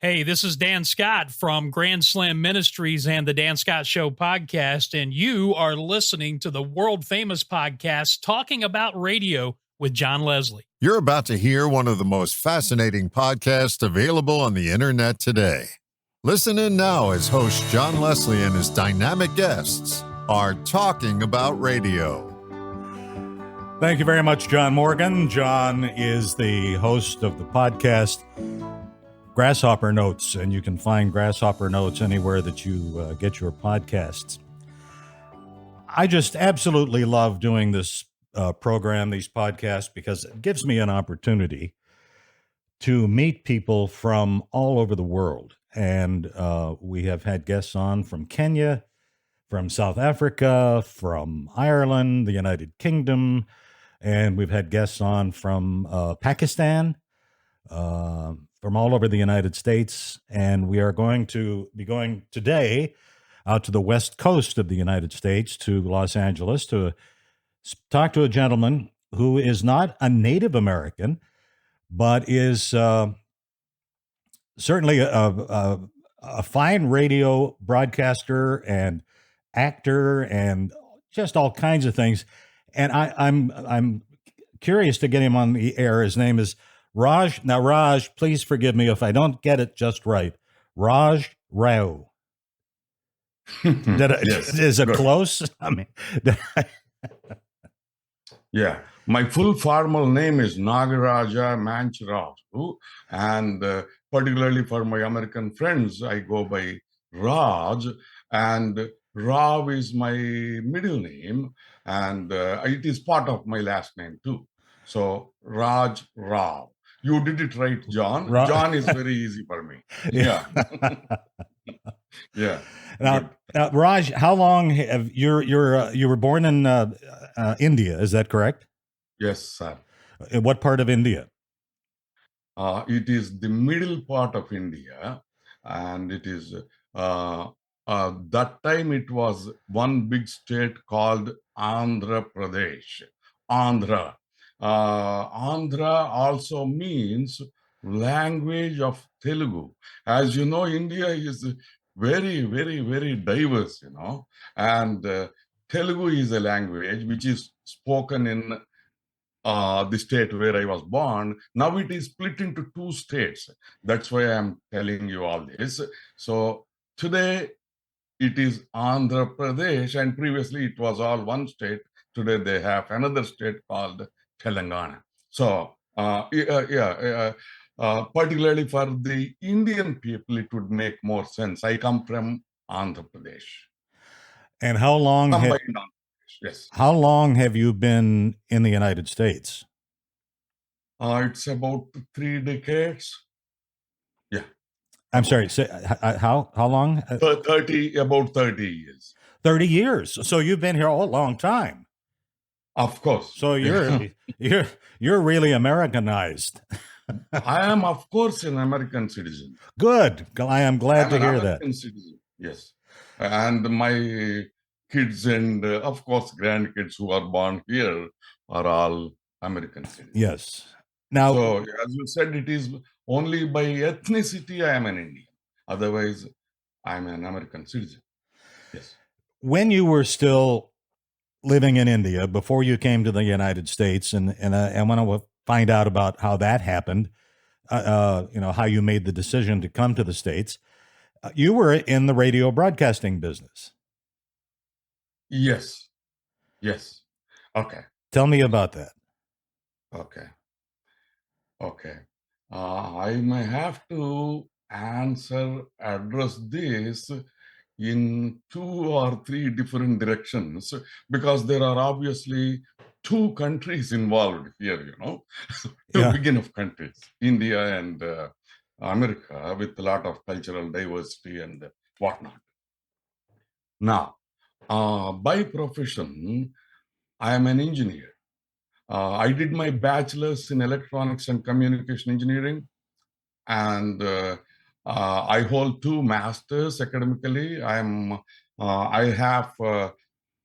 Hey, this is Dan Scott from Grand Slam Ministries and the Dan Scott Show podcast, and you are listening to the world-famous podcast, Talking About Radio with John Leslie. You're about to hear one of the most fascinating podcasts available on the internet today. Listen in now as host John Leslie and his dynamic guests are talking about radio. Thank you very much, John Morgan. John is the host of the podcast Grasshopper Notes, and you can find Grasshopper Notes anywhere that you get your podcasts. I just absolutely love doing this program, these podcasts, because it gives me an opportunity to meet people from all over the world. And we have had guests on from Kenya, from South Africa, from Ireland, the United Kingdom, and we've had guests on from Pakistan, from all over the United States. And we are going to be going today out to the west coast of the United States, to Los Angeles, to talk to a gentleman who is not a Native American, but is certainly a fine radio broadcaster and actor and just all kinds of things. And I'm curious to get him on the air. His name is Raj. Now, Raj, please forgive me if I don't get it just right. Raj Rao. Yes. Is it close? I mean, Yeah. My full formal name is Raj Manchiraju, and particularly for my American friends, I go by Raj, and Rao is my middle name, and it is part of my last name too. So Raj Rao. You did it right, John. John is very easy for me. Yeah. Yeah. Now, Raj, how long have you were born in India? Is that correct? Yes, sir. In what part of India? It is the middle part of India, and it is that time it was one big state called Andhra Pradesh. Andhra. Andhra also means language of Telugu. As you know, India is very, very, very diverse, and Telugu is a language which is spoken in the state where I was born. Now it is split into two states. That's why I'm telling you all this. So today it is Andhra Pradesh, and previously it was all one state. Today they have another state called Telangana. So particularly for the Indian people, it would make more sense. I come from Andhra Pradesh. And how long? Yes. How long have you been in the United States? It's about 3 decades. Yeah. I'm sorry. Say, how long? About 30 years. 30 years. So you've been here a long time. Of course. So you're really Americanized. I am, of course, an American citizen. Good. I am glad to hear that. Citizen. Yes. And my kids and, of course, grandkids who are born here are all American citizens. Yes. Now, so, as you said, it is only by ethnicity I am an Indian. Otherwise, I'm an American citizen. Yes. When you were still living in India, before you came to the United States, and I want to find out about how that happened, how you made the decision to come to the States, you were in the radio broadcasting business. Yes. Yes. Okay. Tell me about that. Okay. I may have to address this in 2 or 3 different directions, because there are obviously 2 countries involved here, to begin of countries, India and America, with a lot of cultural diversity and whatnot. Now, by profession, I am an engineer. I did my bachelor's in electronics and communication engineering, and I hold 2 masters academically. I have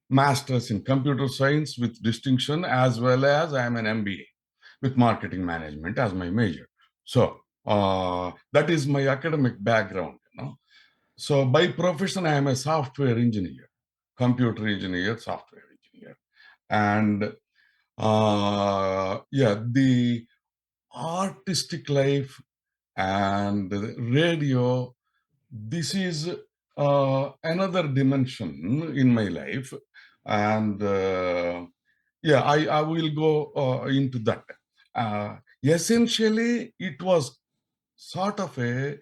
master's in computer science with distinction, as well as I am an MBA with marketing management as my major. So That is my academic background. So by profession, I am a software engineer, computer engineer, software engineer. And the artistic life and the radio, this is another dimension in my life. And I will go into that. Essentially, it was sort of a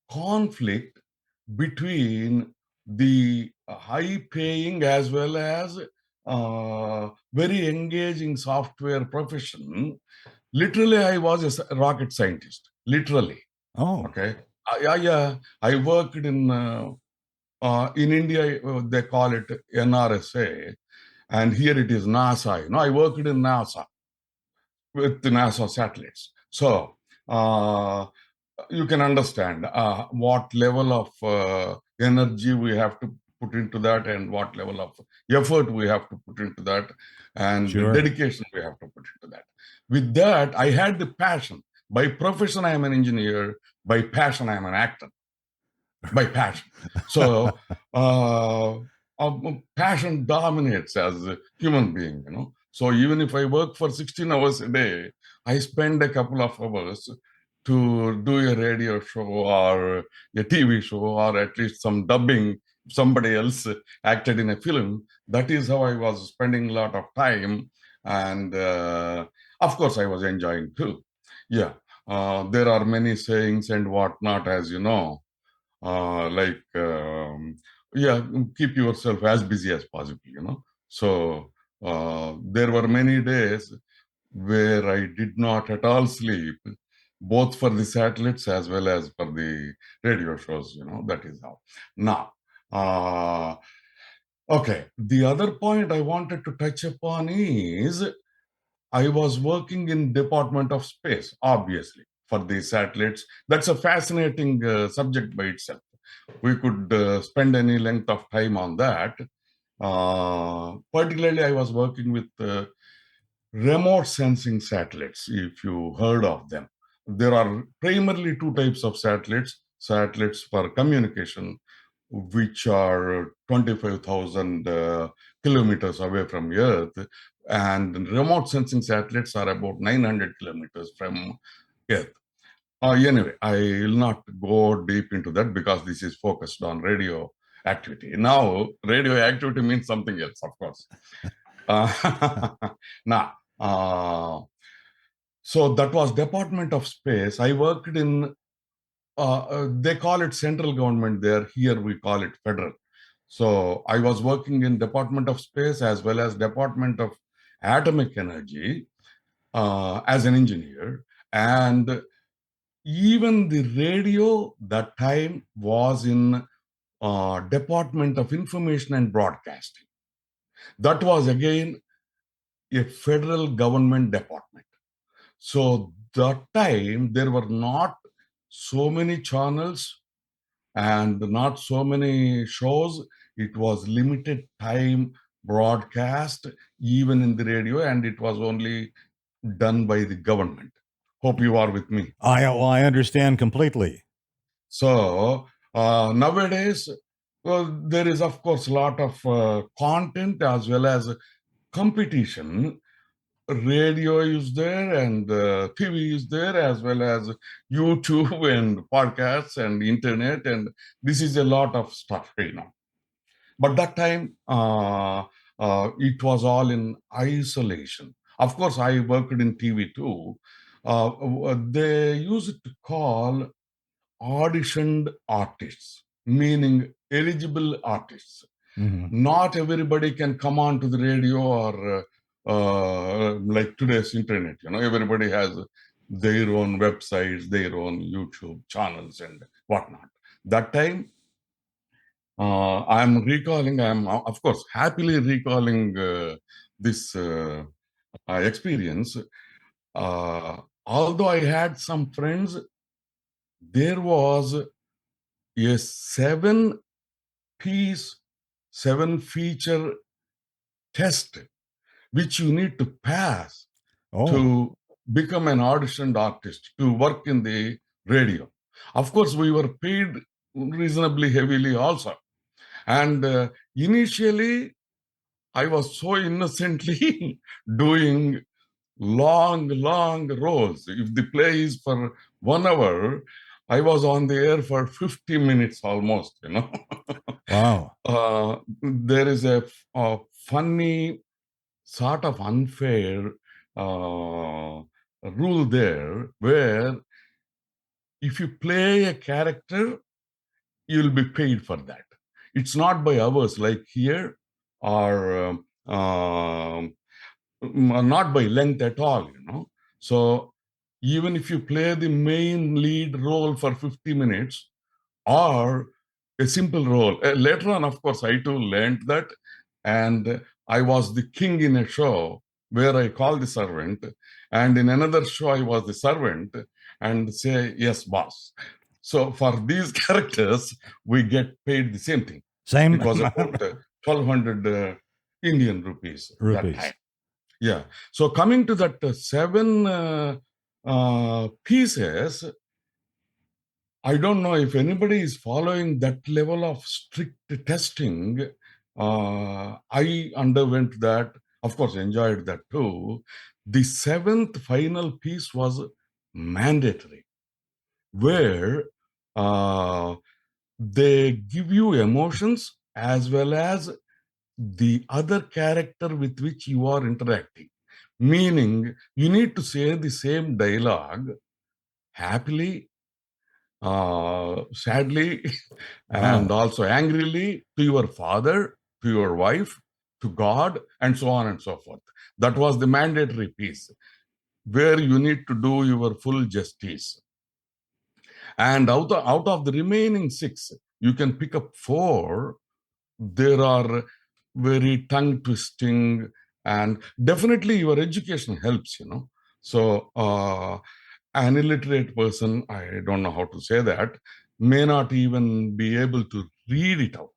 conflict between the high paying as well as very engaging software profession. Literally, I was a rocket scientist. Literally. Oh. Okay. I worked in India, they call it NRSA, and here it is NASA. I worked in NASA with the NASA satellites. So you can understand what level of energy we have to put into that, and what level of effort we have to put into that, and Sure. dedication we have to put into that. With that, I had the passion. By profession, I am an engineer. By passion, I am an actor. By passion. So passion dominates as a human being. So even if I work for 16 hours a day, I spend a couple of hours to do a radio show or a TV show, or at least some dubbing. Somebody else acted in a film. That is how I was spending a lot of time. And of course, I was enjoying too. Yeah. There are many sayings and whatnot, as you know. Keep yourself as busy as possible. So there were many days where I did not at all sleep, both for the satellites as well as for the radio shows. That is how. Now, okay, the other point I wanted to touch upon is I was working in Department of Space, obviously, for the satellites. That's a fascinating subject by itself. We could spend any length of time on that. Particularly, I was working with remote sensing satellites, if you heard of them. There are primarily two types of satellites for communication, which are 25,000 kilometers away from Earth, and remote sensing satellites are about 900 kilometers from Earth. Anyway, I will not go deep into that because this is focused on radio activity. Now, radio activity means something else, of course. Now, so that was Department of Space. I worked in, they call it central government there. Here we call it federal. So I was working in Department of Space as well as Department of Atomic Energy as an engineer. And even the radio that time was in Department of Information and Broadcasting. That was again a federal government department. So that time there were not so many channels and not so many shows. It was limited time broadcast even in the radio, and it was only done by the government. Hope you are with me. I understand completely. So nowadays, there is of course a lot of content as well as competition. Radio is there and TV is there, as well as YouTube and podcasts and internet, and this is a lot of stuff. But that time, it was all in isolation. Of course, I worked in TV too. They used to call auditioned artists, meaning eligible artists. Mm-hmm. Not everybody can come on to the radio or like today's internet. Everybody has their own websites, their own YouTube channels and whatnot. That time, I'm of course happily recalling this experience. Although I had some friends, there was a 7-feature test which you need to pass to become an auditioned artist to work in the radio. Of course, we were paid reasonably heavily also. And initially, I was so innocently doing long roles. If the play is for 1 hour, I was on the air for 50 minutes almost, Wow. There is a funny, sort of unfair rule there where if you play a character, you'll be paid for that. It's not by hours like here, or not by length at all, So even if you play the main lead role for 50 minutes or a simple role, later on, of course, I too learned that. And I was the king in a show where I call the servant, and in another show, I was the servant and say, yes, boss. So for these characters, we get paid the same thing. Same. It was about 1,200 Indian rupees that time. Yeah. So coming to that 7 pieces, I don't know if anybody is following that level of strict testing. I underwent that, of course, enjoyed that too. The 7th final piece was mandatory, where they give you emotions as well as the other character with which you are interacting. Meaning, you need to say the same dialogue happily, sadly, and also angrily to your father, to your wife, to God, and so on and so forth. That was the mandatory piece where you need to do your full justice. And out of the remaining 6, you can pick up 4. There are very tongue twisting, and definitely your education helps, So an illiterate person, I don't know how to say that, may not even be able to read it out.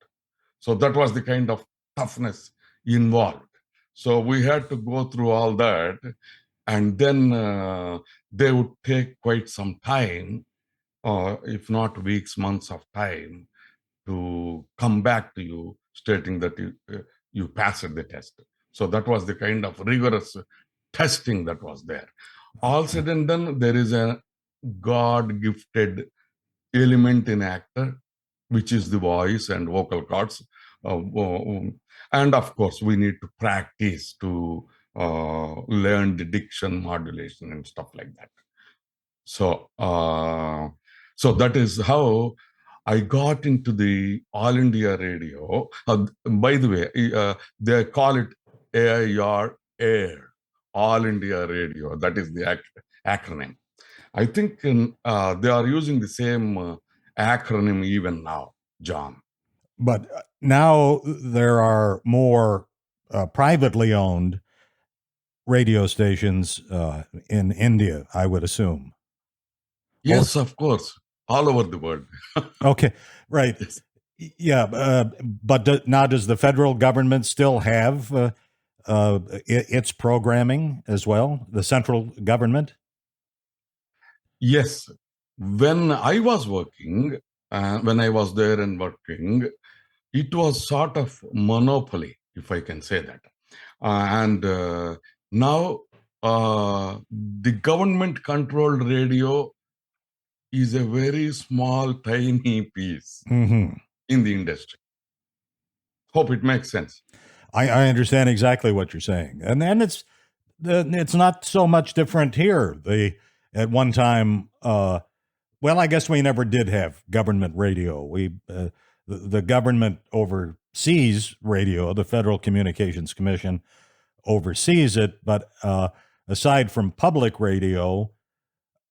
So that was the kind of toughness involved. So we had to go through all that, and then they would take quite some time, if not weeks, months of time, to come back to you stating that you passed the test. So that was the kind of rigorous testing that was there. All said and done, there is a God-gifted element in actor, which is the voice and vocal cords. And of course, we need to practice to learn the diction, modulation, and stuff like that. So, so that is how I got into the All India Radio. By the way, they call it AIR, AIR, All India Radio. That is the acronym. I think they are using the same acronym even now, John. But now there are more privately owned radio stations in India, I would assume. Yes, of course. All over the world. Okay, right. Yes. Yeah, but now does the federal government still have its programming as well, the central government? Yes. When I was working, when I was there and working, it was sort of monopoly, if I can say that. And now the government-controlled radio is a very small, tiny piece in the industry. Hope it makes sense. I understand exactly what you're saying, and then it's not so much different here. At one time, well, I guess we never did have government radio. The government oversees radio. The Federal Communications Commission oversees it, but aside from public radio,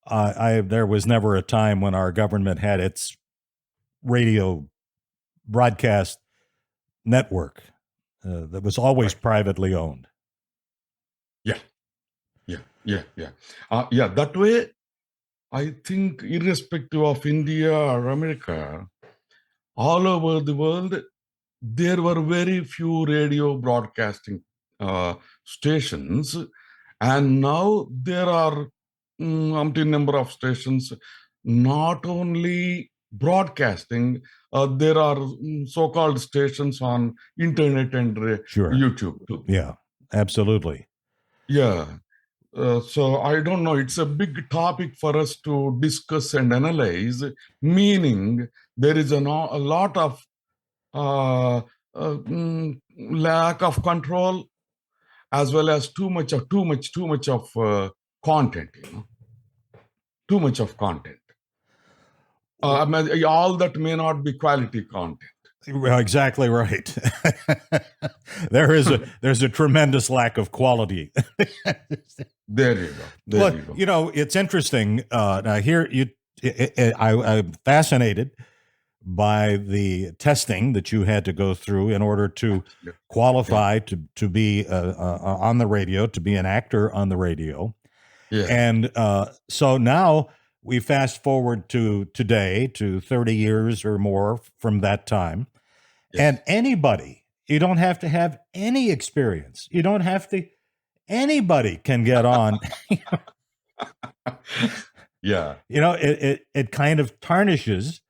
there was never a time when our government had its radio broadcast network that was always privately owned. Yeah. That way, I think irrespective of India or America, all over the world, there were very few radio broadcasting stations, And now there are umpteen number of stations, not only broadcasting, there are so-called stations on internet and Sure. YouTube too. Yeah, absolutely. Yeah. So I don't know, it's a big topic for us to discuss and analyze, meaning there is a lot of lack of control, as well as too much of content, too much of content. I mean, all that may not be quality content. Exactly right. There's a tremendous lack of quality. There you go. There you go. It's interesting. Now here I'm fascinated by the testing that you had to go through in order to qualify to be on the radio, to be an actor on the radio. Yeah. And so now we fast forward to today, to 30 years or more from that time. Yes. And anybody, you don't have to have any experience. You don't have to, anybody can get on. Yeah. It kind of tarnishes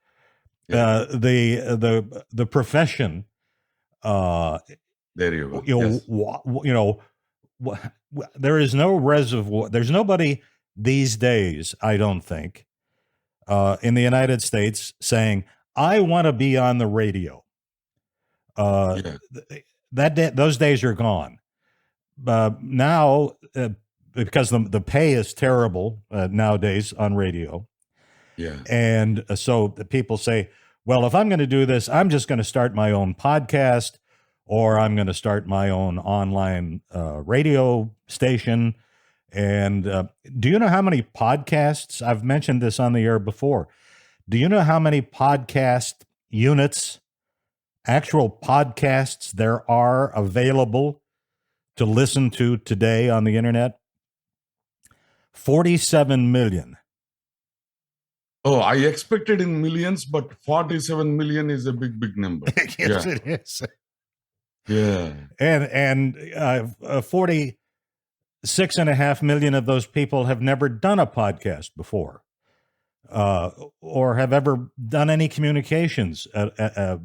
the profession. There you go. There is no reservoir. There's nobody these days, I don't think, in the United States saying, I want to be on the radio. Those days are gone. Now, because the pay is terrible nowadays on radio. Yeah. And so the people say, well, if I'm going to do this, I'm just going to start my own podcast, or I'm going to start my own online radio station. And do you know how many podcasts? I've mentioned this on the air before. Do you know how many podcast units, actual podcasts there are available to listen to today on the internet? 47 million. Oh, I expected in millions, but 47 million is a big number. Yes, it is. Yeah. And 46.5 million of those people have never done a podcast before, or have ever done any communications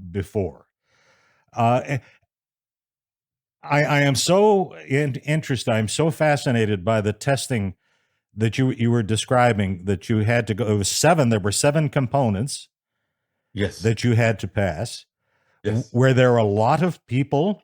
before. I am so interested. I'm so fascinated by the testing that you were describing, that you had to go. It was 7. There were 7 components. Yes. That you had to pass. Yes. Were there a lot of people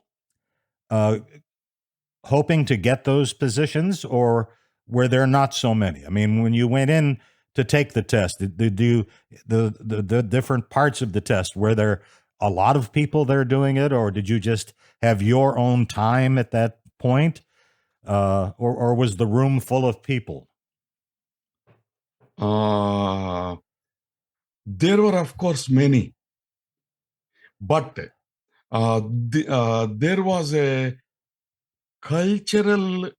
hoping to get those positions, or were there not so many? I mean, when you went in to take the test, did you the different parts of the test, were there a lot of people there doing it, or did you just have your own time at that point, or was the room full of people? There were, of course, many, but there was a cultural,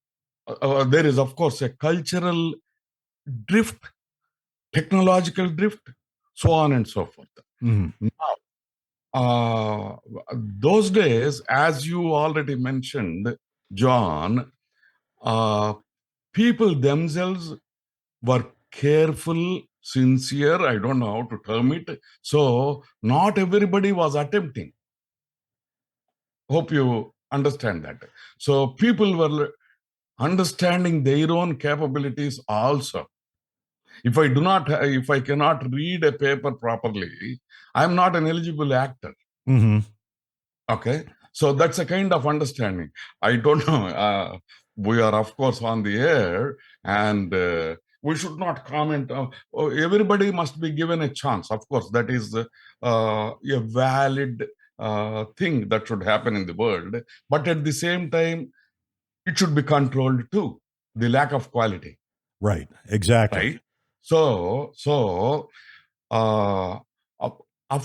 there is, of course, a cultural drift, technological drift, so on and so forth. Mm-hmm. Now, those days, as you already mentioned, John, people themselves were careful, sincere, I don't know how to term it. So not everybody was attempting. Hope you understand that. So people were understanding their own capabilities also. If I cannot read a paper properly, I'm not an eligible actor. Mm-hmm. Okay. So that's a kind of understanding. I don't know. We are, of course, on the air, and we should not comment. Everybody must be given a chance. Of course, that is a valid thing that should happen in the world. But at the same time, it should be controlled too. The lack of quality. Right. Exactly. Right. So, of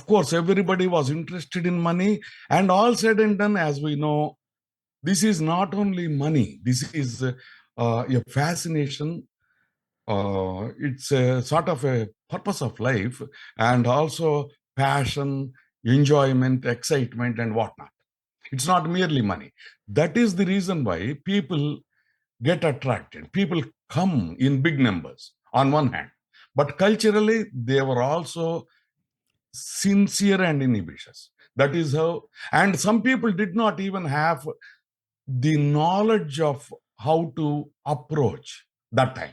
course, everybody was interested in money, and all said and done, as we know, this is not only money. This is a fascination. It's a sort of a purpose of life, and also passion, enjoyment, excitement, and whatnot. It's not merely money. That is the reason why people get attracted. People come in big numbers on one hand, but culturally they were also sincere and inhibitious. That is how, and some people did not even have the knowledge of how to approach that time.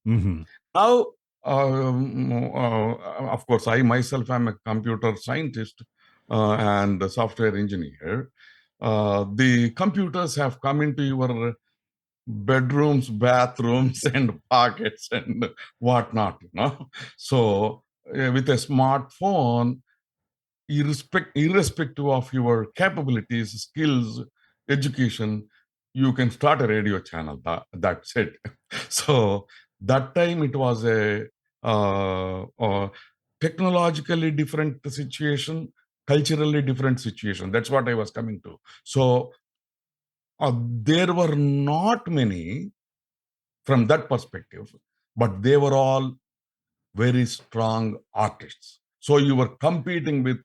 Mm-hmm. Now, of course, I myself am a computer scientist and a software engineer. The computers have come into your bedrooms, bathrooms, and pockets and whatnot. So, with a smartphone, irrespective of your capabilities, skills, education, you can start a radio channel. That's it. So that time it was a technologically different situation, culturally different situation. That's what I was coming to. So there were not many from that perspective, but they were all very strong artists. So you were competing with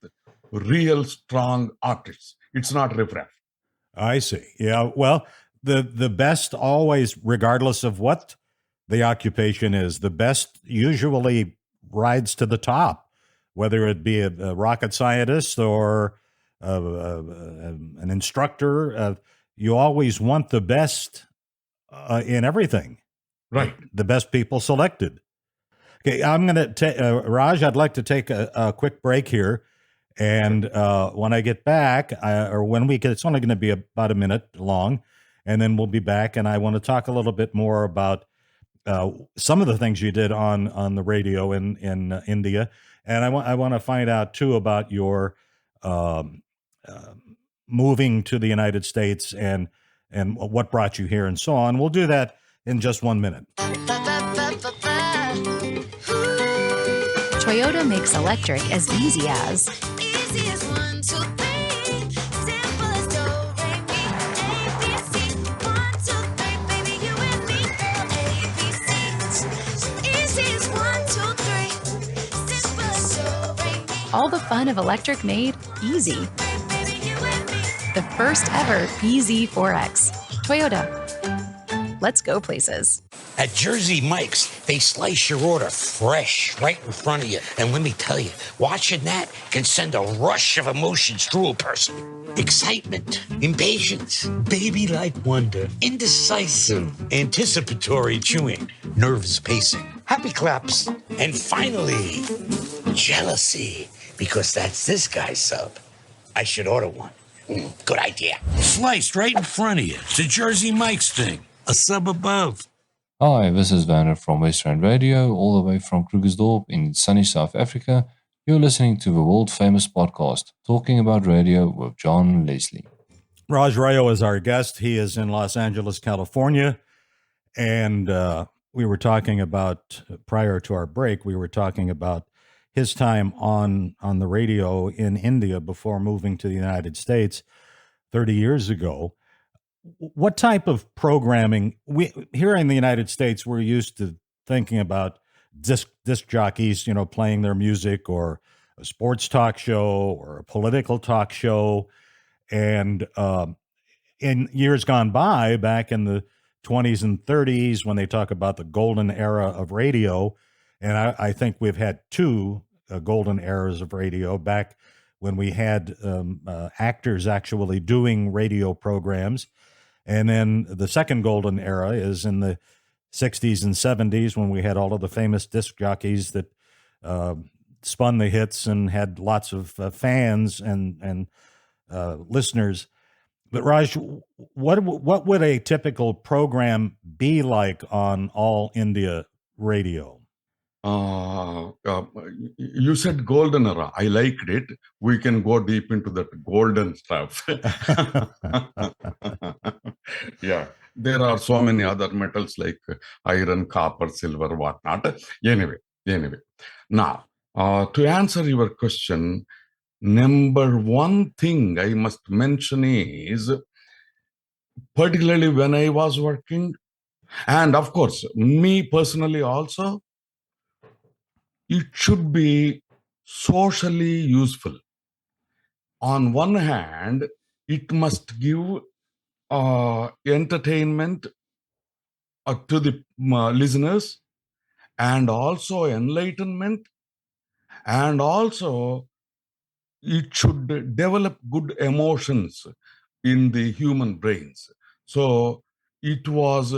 real strong artists. It's not riffraff. I see. Yeah. Well, the best always, regardless of what the occupation is, the best usually rides to the top, whether it be a rocket scientist or an instructor. You always want the best in everything. Right. The best people selected. Okay, I'm going to Raj, I'd like to take a quick break here. And when I get back, or when we get, it's only going to be about a minute long, and then we'll be back. And I want to talk a little bit more about some of the things you did on the radio in India, and I want to find out too about your moving to the United States and what brought you here and so on. We'll do that in just 1 minute. Toyota makes electric as easy as Easy as 1, 2, 3. Simple as do, re, mi, ABC. 1, 2, 3, baby, you and me. ABC. Easy as 1, 2, 3. Simple as do, re, mi. all the fun of electric made easy. Baby, you and me. The first ever BZ4X. Toyota. Let's go places. At Jersey Mike's, they slice your order fresh right in front of you. And let me tell you, watching that can send a rush of emotions through a person. Excitement, impatience, baby-like wonder, indecisive, anticipatory chewing, nerves pacing, happy claps, and finally, jealousy, because that's this guy's sub. I should order one. Good idea. Sliced right in front of you. It's a Jersey Mike's thing. A sub above. Hi, this is Werner from Western Radio, all the way from Krugersdorp in sunny South Africa. You're listening to the world-famous podcast, Talking About Radio with John Leslie. Raj Rao is our guest. He is in Los Angeles, California. And we were talking about, prior to our break, we were talking about his time on the radio in India before moving to the United States 30 years ago. What type of programming, here in the United States, we're used to thinking about disc jockeys, playing their music, or a sports talk show or a political talk show. And in years gone by, back in the 20s and 30s, when they talk about the golden era of radio, and I think we've had two golden eras of radio, back when we had actors actually doing radio programs. And then the second golden era is in the 60s and 70s, when we had all of the famous disc jockeys that spun the hits and had lots of fans and listeners. But Raj, what would a typical program be like on All India Radio? You said golden era. I liked it. We can go deep into that golden stuff. Yeah, there are so many other metals like iron, copper, silver, whatnot. Anyway. Now, to answer your question, number one thing I must mention is, particularly when I was working, and of course, me personally also, it should be socially useful. On one hand, it must give entertainment to the listeners, and also enlightenment, and also it should develop good emotions in the human brains. So it was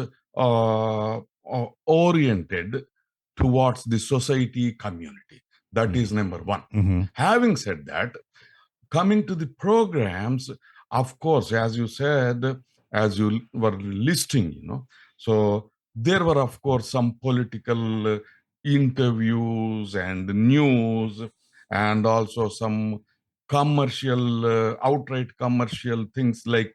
oriented towards the society community. That is number one. Mm-hmm. Having said that, coming to the programs, of course, as you said, as you were listing, so there were, of course, some political interviews and news, and also some commercial, outright commercial things like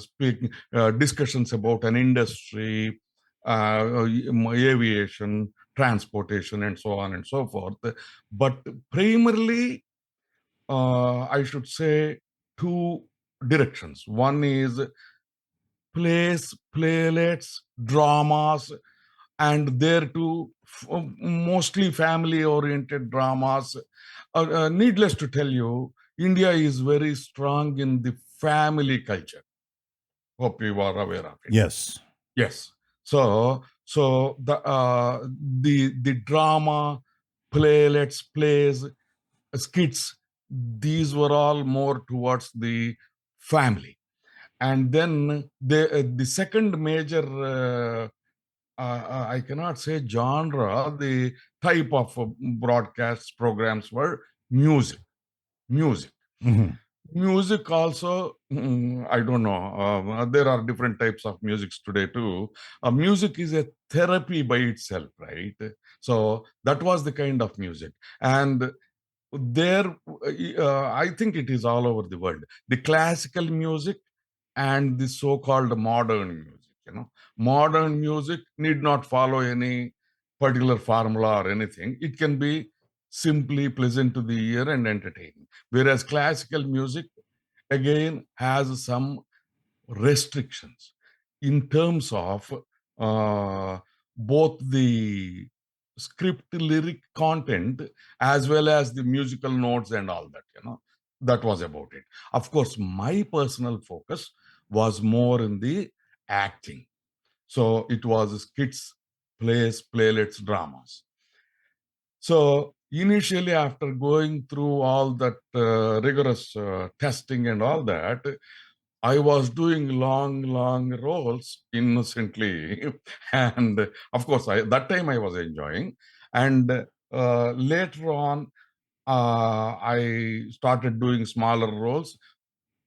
speaking, discussions about an industry, aviation, transportation, and so on and so forth. But primarily, I should say two directions. One is plays, playlets, dramas, and there too, mostly family-oriented dramas. Needless to tell you, India is very strong in the family culture. Hope you are aware of it. Yes. Yes. So the drama, plays, skits, these were all more towards the family. And then the second major, I cannot say genre, the type of broadcast programs were music. Mm-hmm. Music also, I don't know. There are different types of musics today too. Music is a therapy by itself, right? So that was the kind of music. And there, I think it is all over the world. The classical music and the so-called modern music. Modern music need not follow any particular formula or anything. It can be simply pleasant to the ear and entertaining. Whereas classical music again has some restrictions in terms of both the script lyric content as well as the musical notes and all that. That was about it. Of course, my personal focus was more in the acting. So it was skits, plays, playlets, dramas. So initially, after going through all that rigorous testing and all that, I was doing long roles innocently. And of course, that time I was enjoying. And later on, I started doing smaller roles.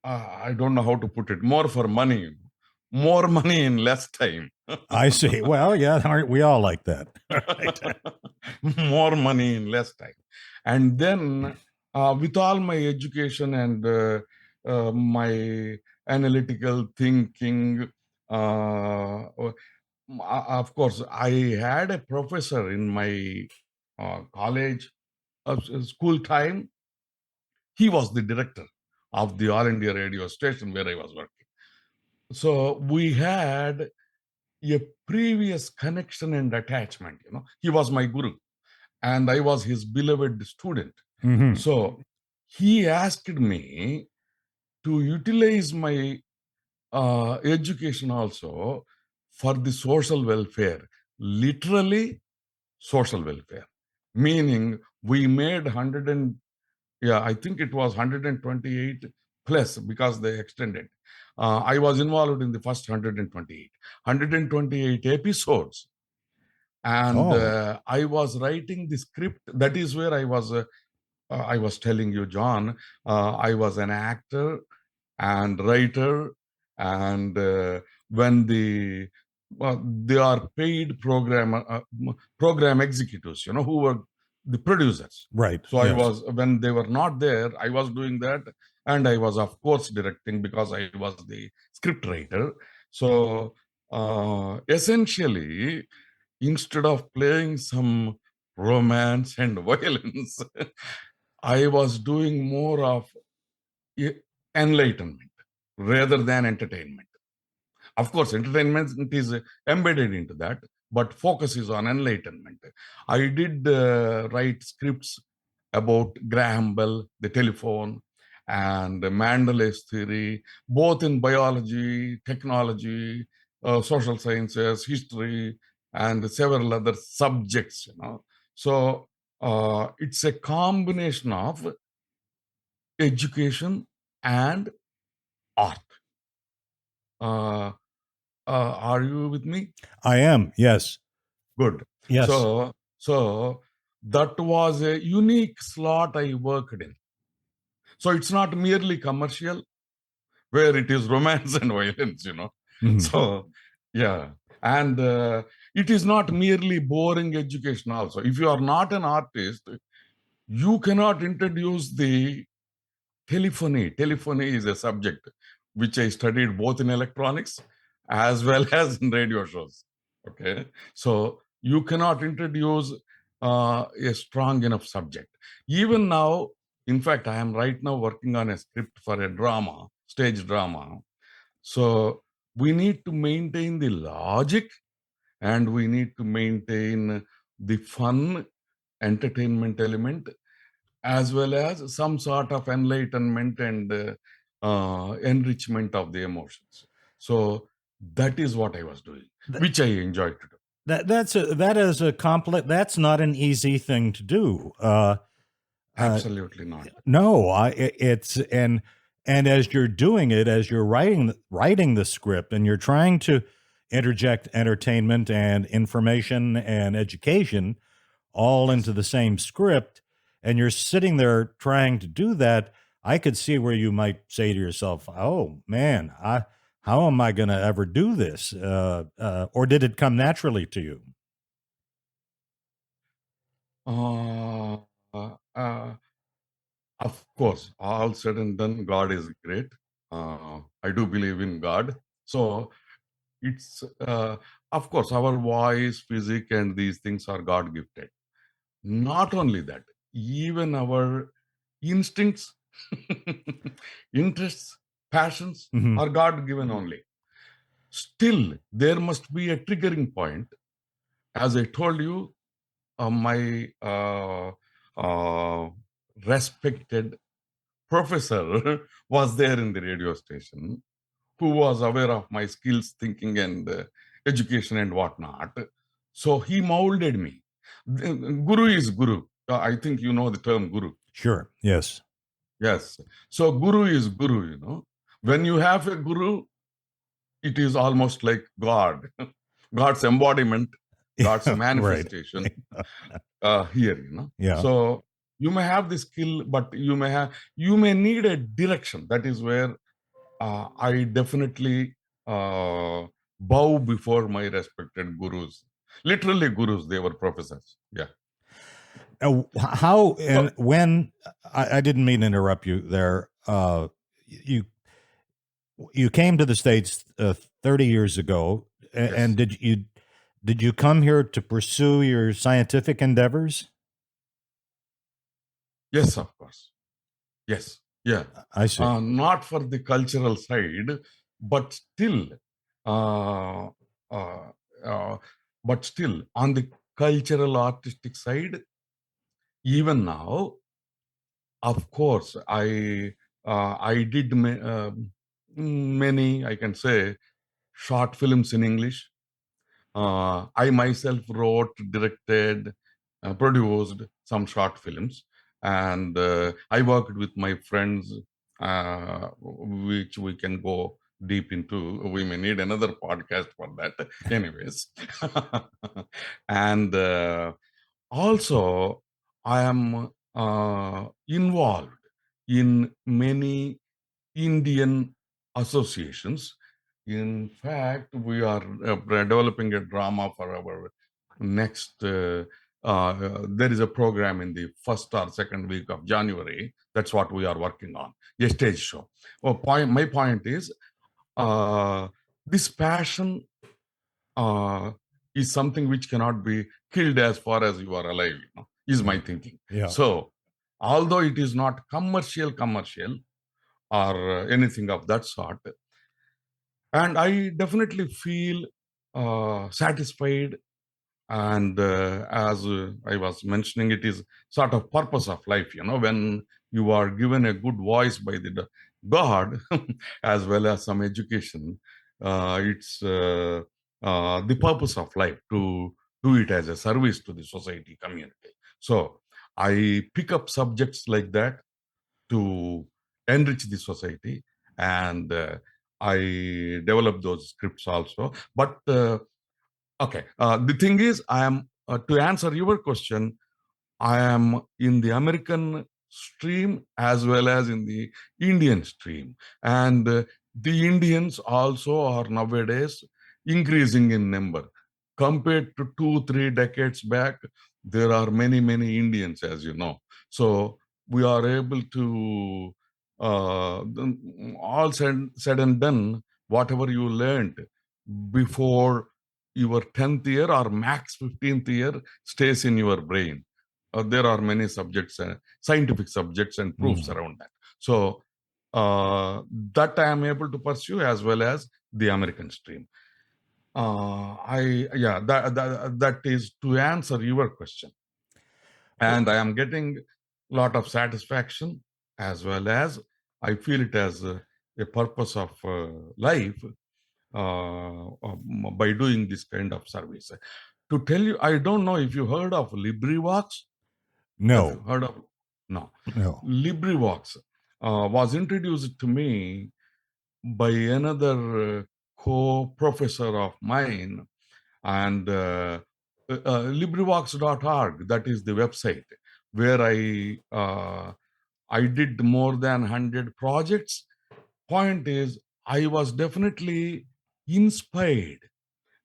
I don't know how to put it, more for money, more money in less time. I see. Well, yeah, aren't we all like that? More money in less time. And then, with all my education and my analytical thinking, of course, I had a professor in my college, school time. He was the director of the All India radio station where I was working. So we had a previous connection and attachment. He was my guru, and I was his beloved student. Mm-hmm. So he asked me to utilize my education also for the social welfare, literally social welfare, meaning we made 100 and, yeah, I think it was 128 plus because they extended. I was involved in the first 128 episodes. And I was writing the script. That is where I was telling you, John, I was an actor and writer, and when they are paid program executives, who were the producers. Right. So I yes. was, when they were not there, I was doing that, and I was of course directing because I was the script writer. So essentially, instead of playing some romance and violence, I was doing more of enlightenment rather than entertainment. Of course, entertainment is embedded into that, but focus is on enlightenment. I did write scripts about Graham Bell, the telephone, and Mandela's theory, both in biology, technology, social sciences, history, and several other subjects. So it's a combination of education and art. Uh, are you with me? I am. Yes. Good. Yes. So that was a unique slot I worked in. So it's not merely commercial, where it is romance and violence. Mhm. So, yeah. And it is not merely boring education also. If you are not an artist, you cannot introduce the telephony. Telephony is a subject which I studied both in electronics as well as in radio shows. Okay. So you cannot introduce a strong enough subject. Even now, in fact, I am right now working on a script for a drama, stage drama. So we need to maintain the logic and we need to maintain the fun, entertainment element, as well as some sort of enlightenment and enrichment of the emotions. So that is what I was doing, which I enjoyed to do. That is a complex. That's not an easy thing to do. Absolutely not. No, it's and as you're doing it, as you're writing the script, and you're trying to interject entertainment and information and education all into the same script, and you're sitting there trying to do that, I could see where you might say to yourself, "Oh man, how am I going to ever do this?" Or did it come naturally to you? Uh, uh, of course, all said and done, God is great. I do believe in God. So it's, of course, our voice, physique, and these things are God gifted. Not only that, even our instincts, interests, passions Mhm. are God given only. Still, there must be a triggering point. As I told you, my respected professor was there in the radio station who was aware of my skills, thinking, and education and whatnot. So he molded me. Guru is guru. I think you know the term guru. Sure. Yes. Yes. So guru is guru. When you have a guru, it is almost like God, God's embodiment, God's Right. manifestation here. Yeah. So you may have the skill, but you may need a direction. That is where I definitely bow before my respected gurus. Literally gurus, they were professors. Yeah. How and when? I didn't mean to interrupt you there. You came to the States 30 years ago, and did you come here to pursue your scientific endeavors? Yes, of course. Yes. Yeah. I see. Not for the cultural side, but still, uh, uh, on the cultural artistic side, even now, of course, I did many, I can say, short films in English. I myself wrote, directed, produced some short films, and I worked with my friends, which we can go deep into. We may need another podcast for that, anyways. And also, I am involved in many Indian associations. In fact, we are developing a drama for our next. There is a program in the first or second week of January. That's what we are working on. A stage show. My point is, this passion is something which cannot be killed as far as you are alive. Is my thinking. Yeah. So, although it is not commercial, or anything of that sort, and I definitely feel satisfied. And as I was mentioning, it is sort of purpose of life. When you are given a good voice by the God, as well as some education, it's the purpose of life to do it as a service to the society, community. So I pick up subjects like that to enrich the society, and I develop those scripts also. But okay, the thing is, I am to answer your question, I am in the American stream as well as in the Indian stream. And the Indians also are nowadays increasing in number. Compared to 2, 3 decades back, there are many, many Indians, as you know. So we are able to, all said and done, whatever you learned before your 10th year or max 15th year stays in your brain. There are many subjects, scientific subjects and proofs around that. So that I am able to pursue as well as the American stream. That is to answer your question. And I am getting a lot of satisfaction as well as I feel it as a purpose of life by doing this kind of service. To tell you, I don't know if you heard of LibriVox. Have you No, heard of? No. no. LibriVox was introduced to me by another co-professor of mine, and LibriVox.org, that is the website where I did more than 100 projects. Point is, I was definitely inspired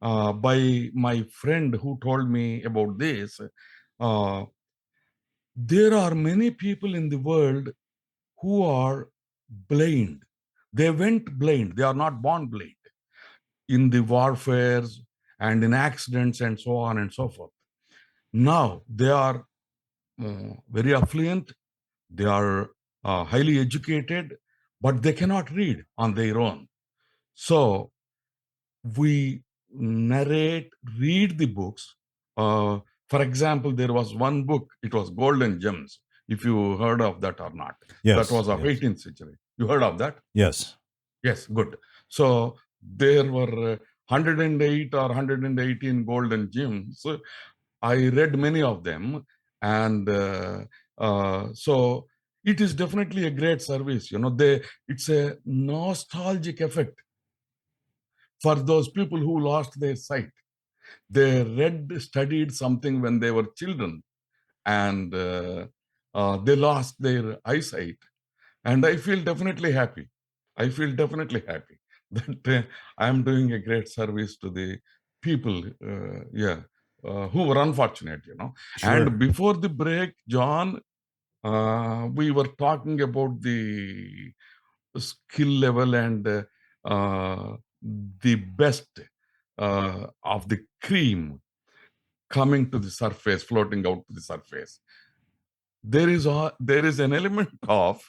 by my friend who told me about this. Uh, there are many people in the world who are blind. They went blind. They are not born blind in the warfares and in accidents and so on and so forth. Now they are very affluent. They are highly educated, but they cannot read on their own. So we read the books. For example, there was one book, it was Golden Gems, if you heard of that or not. Yes, That was of yes. 18th century. You heard of that? Yes. Yes, good. So there were 108 or 118 Golden Gems. I read many of them, and so it is definitely a great service. It's a nostalgic effect for those people who lost their sight. They studied something when they were children, and they lost their eyesight. And I feel definitely happy. I feel definitely happy that I am doing a great service to the people, who were unfortunate. Sure. And before the break, John, we were talking about the skill level and the best of the cream coming to the surface, floating out to the surface. There is an element of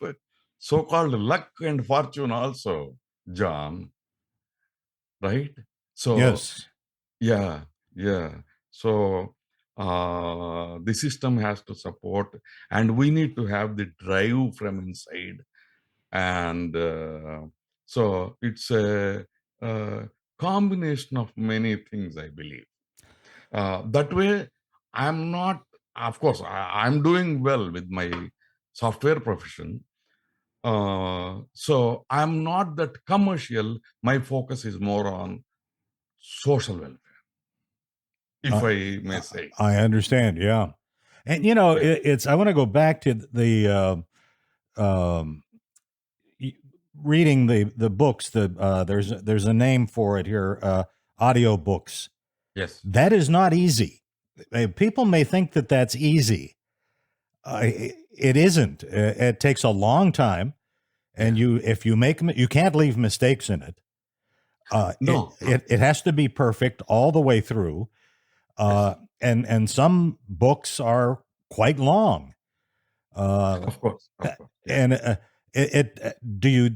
so-called luck and fortune also, John, right? So Yes. yeah. So the system has to support, and we need to have the drive from inside. And so it's a combination of many things, I believe. That way, I'm not, of course, I'm doing well with my software profession. So I'm not that commercial. My focus is more on social welfare, if I may say. I understand. Yeah. And, Yeah. I want to go back to the reading the books. There's a name for it here, audio books. Yes. That is not easy. People may think that that's easy. It isn't. It takes a long time, and if you make you can't leave mistakes in it. No. It has to be perfect all the way through. And some books are quite long. Of course. Yeah. And do you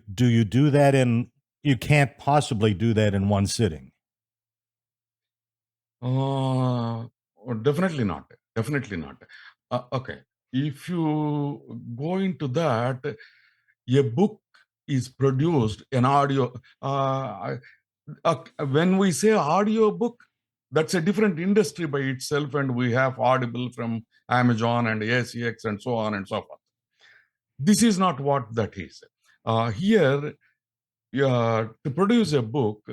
do that in? You can't possibly do that in one sitting. Definitely not. Definitely not. Okay. If you go into that, a book is produced, an audio. when we say audio book, that's a different industry by itself, and we have Audible from Amazon and ACX and so on and so forth. This is not what that is. Here, to produce a book,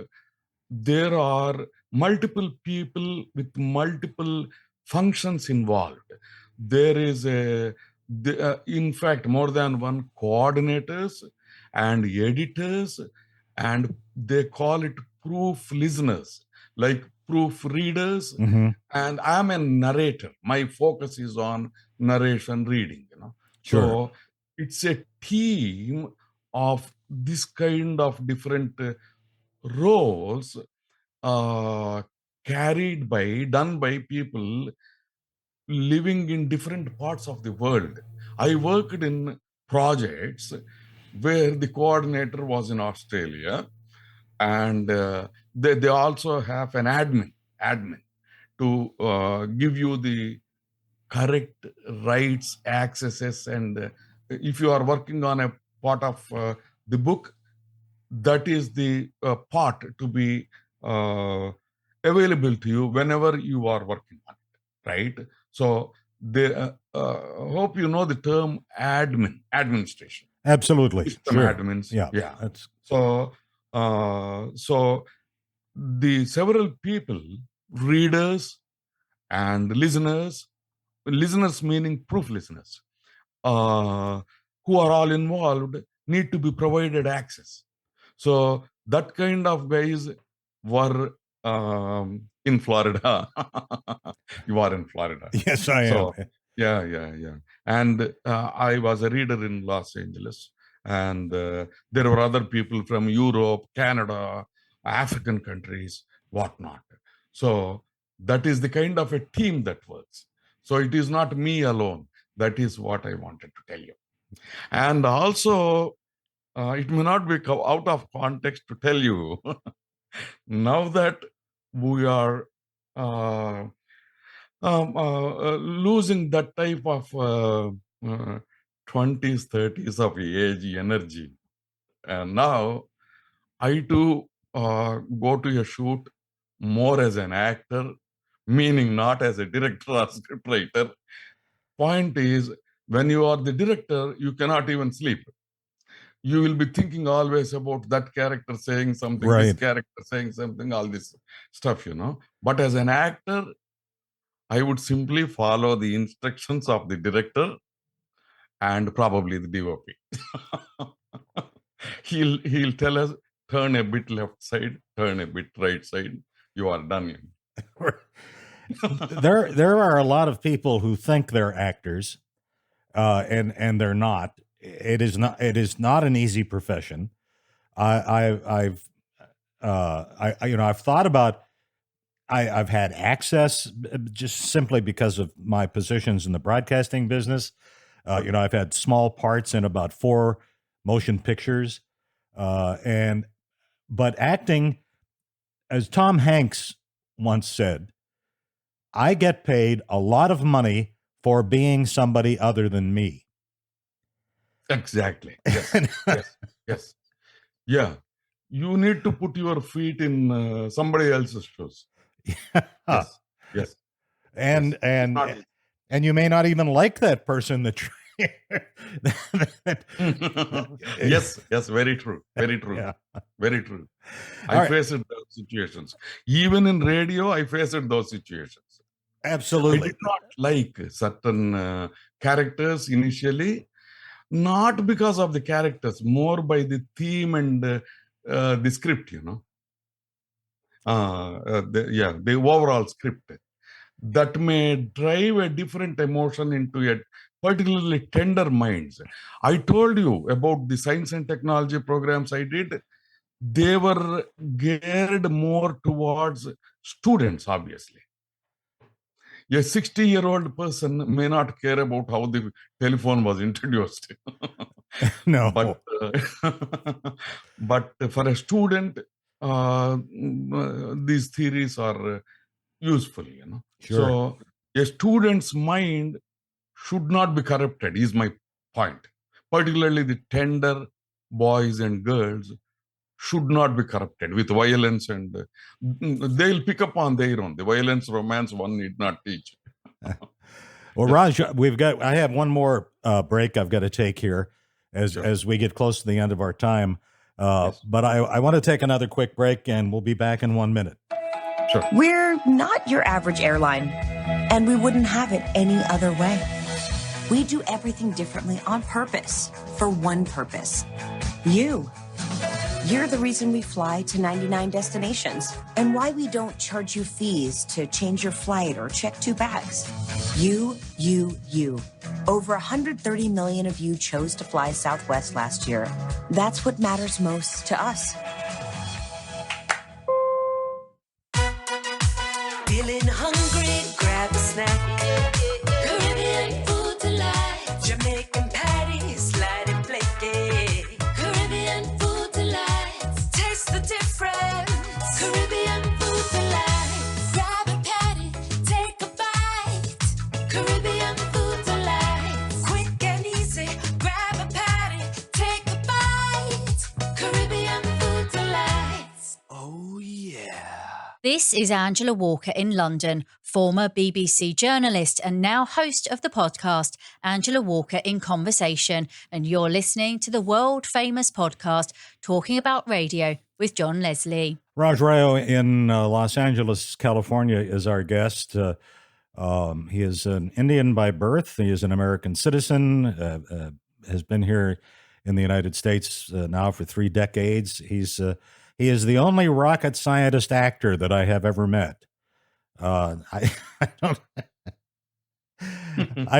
there are multiple people with multiple functions involved. There is in fact, more than one coordinators and editors, and they call it proof listeners, like proof readers. Mhm. And I'm a narrator. My focus is on narration reading, Sure. So it's a team of this kind of different roles done by people living in different parts of the world. I worked in projects where the coordinator was in Australia, and they also have an admin to give you the correct rights, accesses, and if you are working on a part of the book, that is the part to be available to you whenever you are working on it, right? So they hope you know the term administration, Absolutely. system Sure. admins. Yeah. Yeah. That's So the several people, readers and listeners meaning proof listeners, who are all involved, need to be provided access. So that kind of guys were in Florida. You are in Florida. yes, I am. So yeah. And I was a reader in Los Angeles, and there were other people from Europe, Canada, African countries, whatnot. So that is the kind of a team that works. So it is not me alone. That is what I wanted to tell you. And also, it may not be out of context to tell you now that we are losing that type of 20s, 30s of age energy. And now I too go to a shoot more as an actor, meaning not as a director or scriptwriter. Point is, when you are the director, you cannot even sleep. You will be thinking always about that character saying something, this Right. character saying something, all this stuff, But as an actor, I would simply follow the instructions of the director and probably the DOP. He'll tell us, turn a bit left side, turn a bit right side. You are done. there are a lot of people who think they're actors, and they're not. It is not an easy profession. I've thought about. I've had access just simply because of my positions in the broadcasting business. I've had small parts in about 4 motion pictures, but acting, as Tom Hanks once said, I get paid a lot of money for being somebody other than me. Exactly. Yes. Yeah. You need to put your feet in somebody else's shoes. Yes. And Yes. and you may not even like that person that Yes, very true. Yeah. Very true. All I right. faced those situations. Even in radio, I faced those situations. I Absolutely. did not like certain characters initially, not because of the characters, more by the theme and the script, the overall script. That may drive a different emotion into a particularly tender minds. I told you about the science and technology programs I did. They were geared more towards students, obviously. A 60-year-old person may not care about how the telephone was introduced. No. But for a student, these theories are useful, Sure. So a student's mind should not be corrupted, is my point. Particularly the tender boys and girls should not be corrupted with violence, and they'll pick up on their own. The violence, romance, one need not teach. Well, Raj, I have one more break I've got to take here as we get close to the end of our time. Yes. But I want to take another quick break, and we'll be back in 1 minute. Sure. We're not your average airline, and we wouldn't have it any other way. We do everything differently on purpose, for one purpose. You. You're the reason we fly to 99 destinations, and why we don't charge you fees to change your flight or check 2 bags. You. Over 130 million of you chose to fly Southwest last year. That's what matters most to us. Feeling hungry, grab a snack. Caribbean food delight. Jamaican patties, slide and plate. Caribbean food delight. Taste the difference. Caribbean food delight. Grab a patty, take a bite. Caribbean food delight. Quick and easy, grab a patty, take a bite. Caribbean food delights. Oh yeah. This is Angela Walker in London, former BBC journalist and now host of the podcast Angela Walker in Conversation, and you're listening to the world-famous podcast Talking About Radio with John Leslie. Raj Rao in Los Angeles, California, is our guest. He is an Indian by birth. He is an American citizen, has been here in the United States now for 3 decades. He is the only rocket scientist actor that I have ever met. I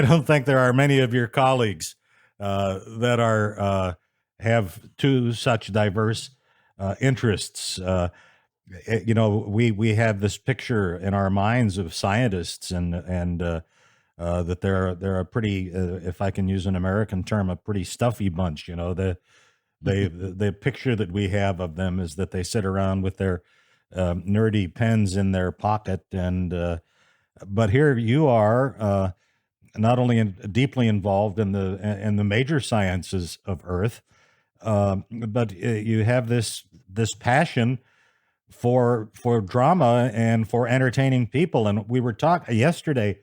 don't think there are many of your colleagues that are have 2 such diverse interests. We have this picture in our minds of scientists, and that they're a pretty, if I can use an American term, a pretty stuffy bunch. The picture that we have of them is that they sit around with their nerdy pens in their pocket, and but here you are, not only deeply involved in the major sciences of Earth, but you have this passion for drama and for entertaining people. And we were talking yesterday.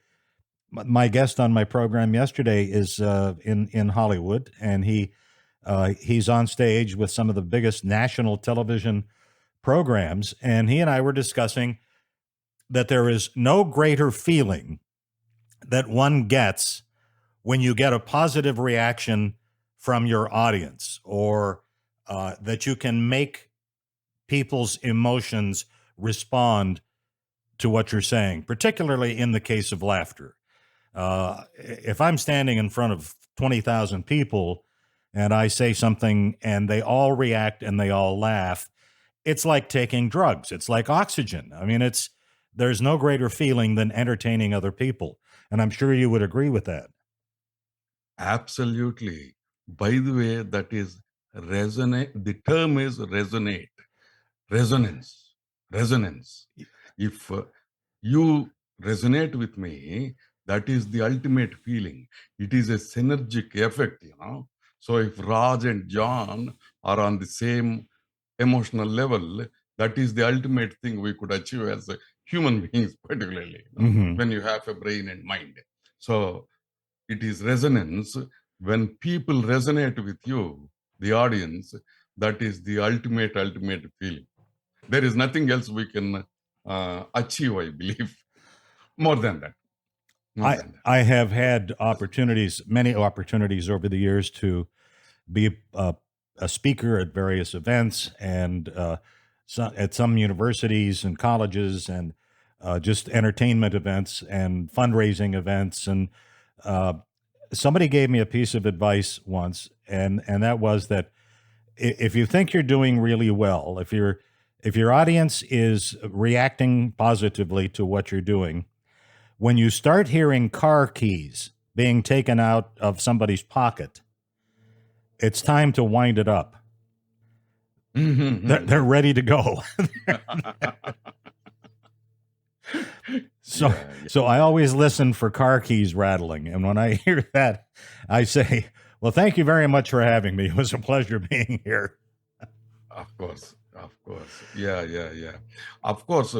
My guest on my program yesterday is in Hollywood, and he's on stage with some of the biggest national television programs, and he and I were discussing that there is no greater feeling that one gets when you get a positive reaction from your audience, or that you can make people's emotions respond to what you're saying, particularly in the case of laughter. If I'm standing in front of 20,000 people and I say something and they all react and they all laugh, it's like taking drugs. It's like oxygen. I mean, there's no greater feeling than entertaining other people. And I'm sure you would agree with that. Absolutely. By the way, that is resonate. The term is resonate. Resonance. If you resonate with me, that is the ultimate feeling. It is a synergic effect, So if Raj and John are on the same emotional level, that is the ultimate thing we could achieve as human beings, particularly when you have a brain and mind. So it is resonance. When people resonate with you, the audience, that is the ultimate feeling. There is nothing else we can achieve, I believe, more than that. I have had many opportunities over the years to be a speaker at various events, and at some universities and colleges, and just entertainment events and fundraising events. And somebody gave me a piece of advice once, and that was that if you think you're doing really well, if your audience is reacting positively to what you're doing, when you start hearing car keys being taken out of somebody's pocket, it's time to wind it up. They're ready to go. So I always listen for car keys rattling. And when I hear that, I say, well, thank you very much for having me. It was a pleasure being here. Of course, of course. Yeah, yeah, yeah. Of course,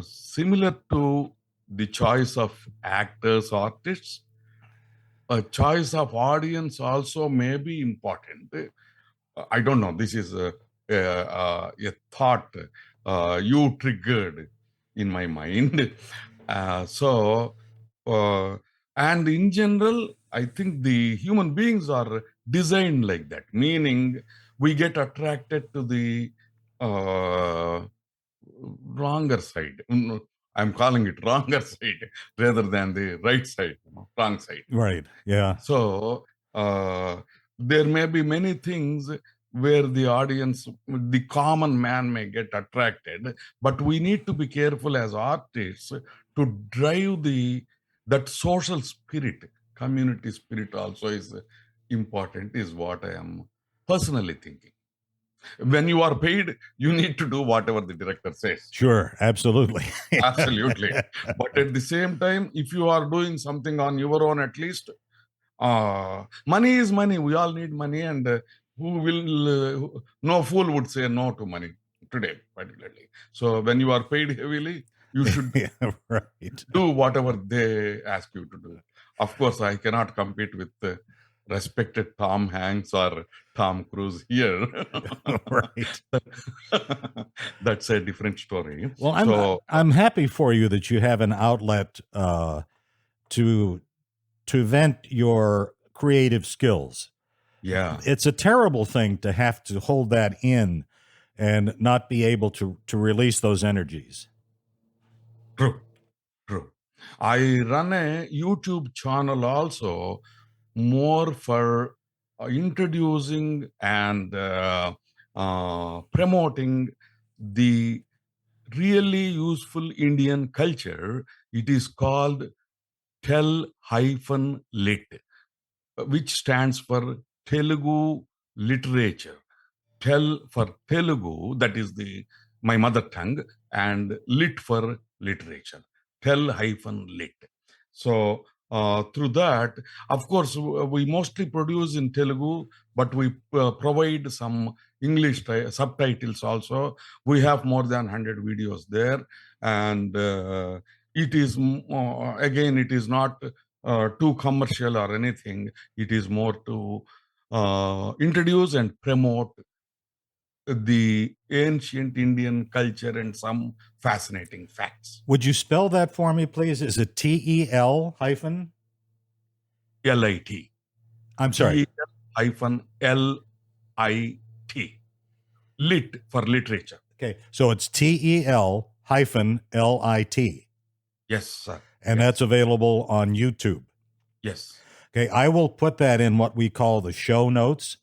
similar to the choice of actors, artists, a choice of audience also may be important. I don't know. This is a thought you triggered in my mind. So, and in general, I think the human beings are designed like that, meaning we get attracted to the uh, wronger side. I'm calling it wronger side rather than the right side, wrong side. Right. Yeah. So there may be many things where the audience, the common man may get attracted, but we need to be careful as artists to drive that social spirit, community spirit also is important, is what I am personally thinking. When you are paid, you need to do whatever the director says. Sure. Absolutely. Absolutely. But at the same time, if you are doing something on your own, at least money is money. We all need money, and no fool would say no to money today, particularly. So when you are paid heavily, you should right. do whatever they ask you to do. Of course, I cannot compete with respected Tom Hanks or Tom Cruise here. Right. That's a different story. Well, I'm happy for you that you have an outlet to vent your creative skills. Yeah. It's a terrible thing to have to hold that in and not be able to release those energies. True. I run a YouTube channel also, more for introducing and promoting the really useful Indian culture. It is called Tel-Lit, which stands for Telugu literature. Tel for Telugu, that is my mother tongue, and lit for literature. Tel-Lit. So through that, of course, we mostly produce in Telugu, but we provide some English subtitles also. We have more than 100 videos there, and it is again, it is not too commercial or anything. It is more to introduce and promote the ancient Indian culture and some fascinating facts. Would you spell that for me, please? Is it TEL hyphen? LIT. I'm sorry. TEL LIT. Lit for literature. Okay. So it's TEL hyphen LIT. Yes, sir. And that's available on YouTube. Yes. Okay. I will put that in what we call the show notes.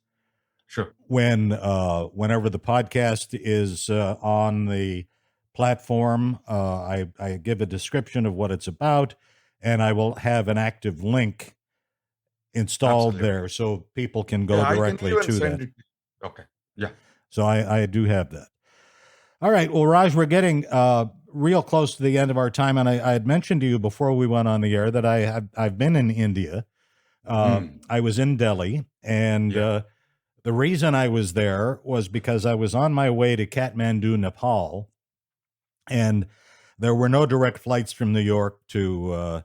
Sure. Whenever the podcast is on the platform, I give a description of what it's about, and I will have an active link installed there so people can go directly to that. Okay. Yeah. So I do have that. All right. Well, Raj, we're getting real close to the end of our time, and I had mentioned to you before we went on the air that I've been in India. I was in Delhi, and the reason I was there was because I was on my way to Kathmandu, Nepal, and there were no direct flights from New York to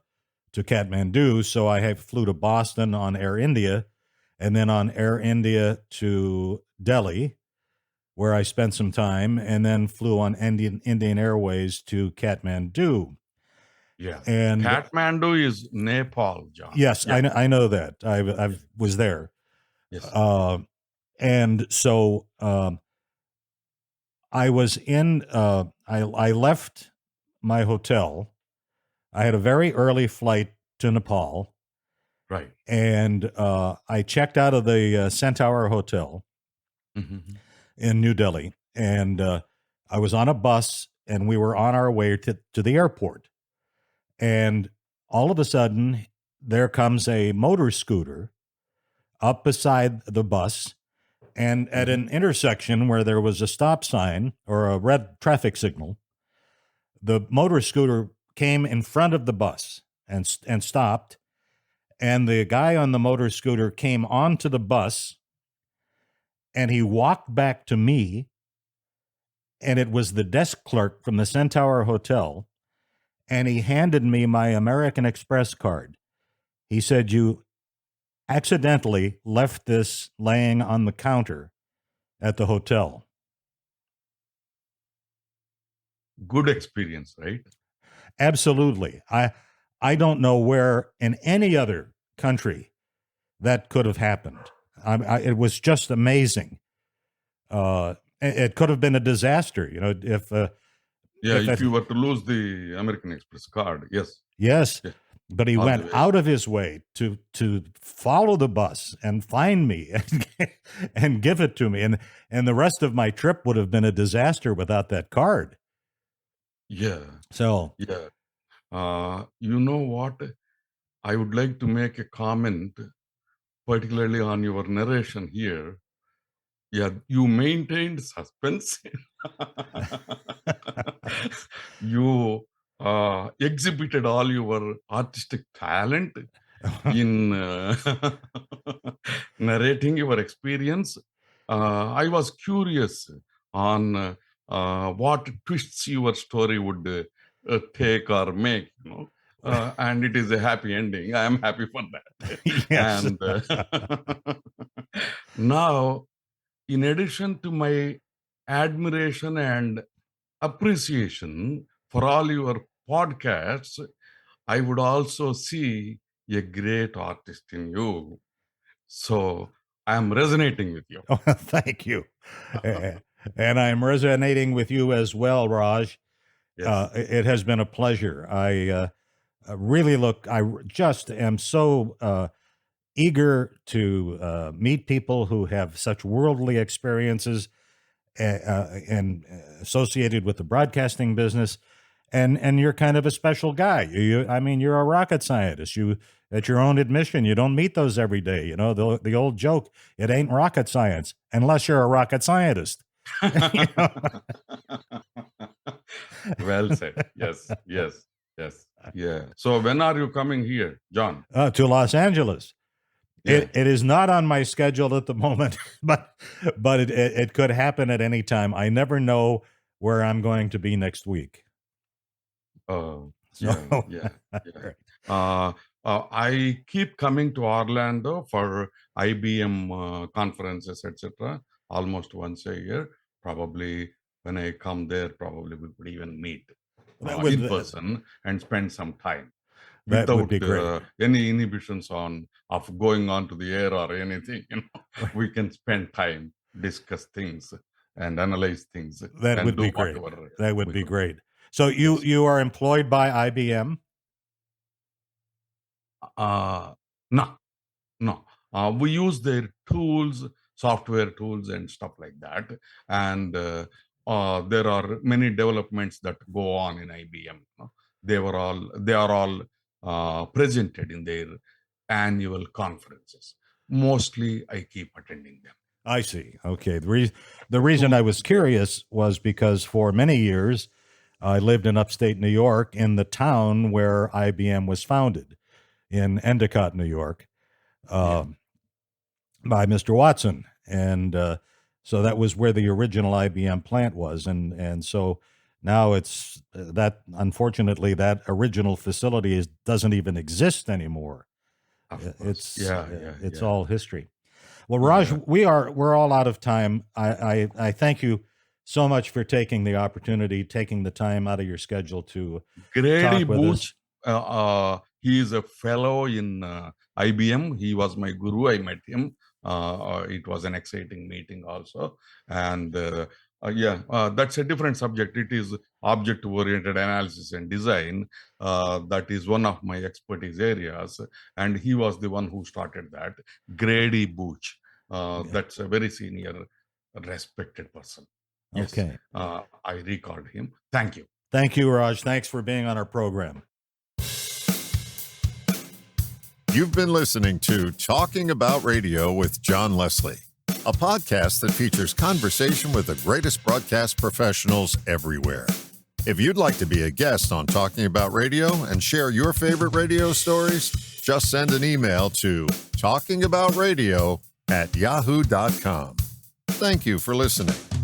Kathmandu, so I flew to Boston on Air India, and then on Air India to Delhi, where I spent some time, and then flew on Indian Airways to Kathmandu. Yeah, and Kathmandu is Nepal, John. Yes, yeah. I know that. I was there. Yes. And so I was in. I left my hotel. I had a very early flight to Nepal. Right. And I checked out of the Centaur Hotel in New Delhi, and I was on a bus, and we were on our way to the airport. And all of a sudden, there comes a motor scooter up beside the bus, and at an intersection where there was a stop sign or a red traffic signal, the motor scooter came in front of the bus and stopped. And the guy on the motor scooter came onto the bus And he walked back to me, and it was the desk clerk from the Centaur Hotel, and he handed me my American Express card. He said, "You accidentally left this laying on the counter at the hotel." Good experience, right? Absolutely. I don't know where in any other country that could have happened. It was just amazing. It could have been a disaster, if if you were to lose the American Express card, yes. Yes, Yeah. but he All the went way. out of his way to follow the bus and find me and give it to me, and the rest of my trip would have been a disaster without that card. Yeah, So yeah. You know what? I would like to make a comment, particularly on your narration here. Yeah, you maintained suspense. You exhibited all your artistic talent in narrating your experience. I was curious on what twists your story would take or make, and it is a happy ending. I am happy for that. Yes. And now, in addition to my admiration and appreciation for all your podcasts, I would also see a great artist in you. So I am resonating with you. Oh, thank you. And I'm resonating with you as well, Raj. Yes. It has been a pleasure. I just am so eager to meet people who have such worldly experiences and associated with the broadcasting business. And you're kind of a special guy. You're a rocket scientist. You, at your own admission, you don't meet those every day. The old joke, it ain't rocket science unless you're a rocket scientist. Well said. Yes. Yeah. So when are you coming here, John? To Los Angeles. Yeah. It is not on my schedule at the moment, but it could happen at any time. I never know where I'm going to be next week. Oh, So- yeah. I keep coming to Orlando for IBM conferences, etc. almost once a year. Probably when I come there, probably we could even meet That would- in person and spend some time That without would be great. any inhibitions of going on to the air or anything. We can spend time, discuss things, and analyze things. That and would do be great. whatever That would we be could. great. So you are employed by IBM? No. We use their tools, software tools, and stuff like that. And there are many developments that go on in IBM. They are all presented in their annual conferences. Mostly, I keep attending them. I see. Okay. The reason I was curious was because for many years I lived in upstate New York in the town where IBM was founded, in Endicott, New York, by Mr. Watson, and so that was where the original IBM plant was, and so now it's that unfortunately that original facility doesn't even exist anymore. Of course. It's all history. Well, Raj, we're all out of time. I thank you so much for taking the opportunity, taking the time out of your schedule to Grady talk with us. Booch, he is a fellow in IBM. He was my guru. I met him. It was an exciting meeting also. And that's a different subject. It is object-oriented analysis and design. That is one of my expertise areas. And he was the one who started that. Grady Booch. That's a very senior, respected person. Yes. Okay. I recalled him. Thank you. Thank you, Raj. Thanks for being on our program. You've been listening to Talking About Radio with John Leslie, a podcast that features conversation with the greatest broadcast professionals everywhere. If you'd like to be a guest on Talking About Radio and share your favorite radio stories, just send an email to talkingaboutradio@yahoo.com. thank you for listening.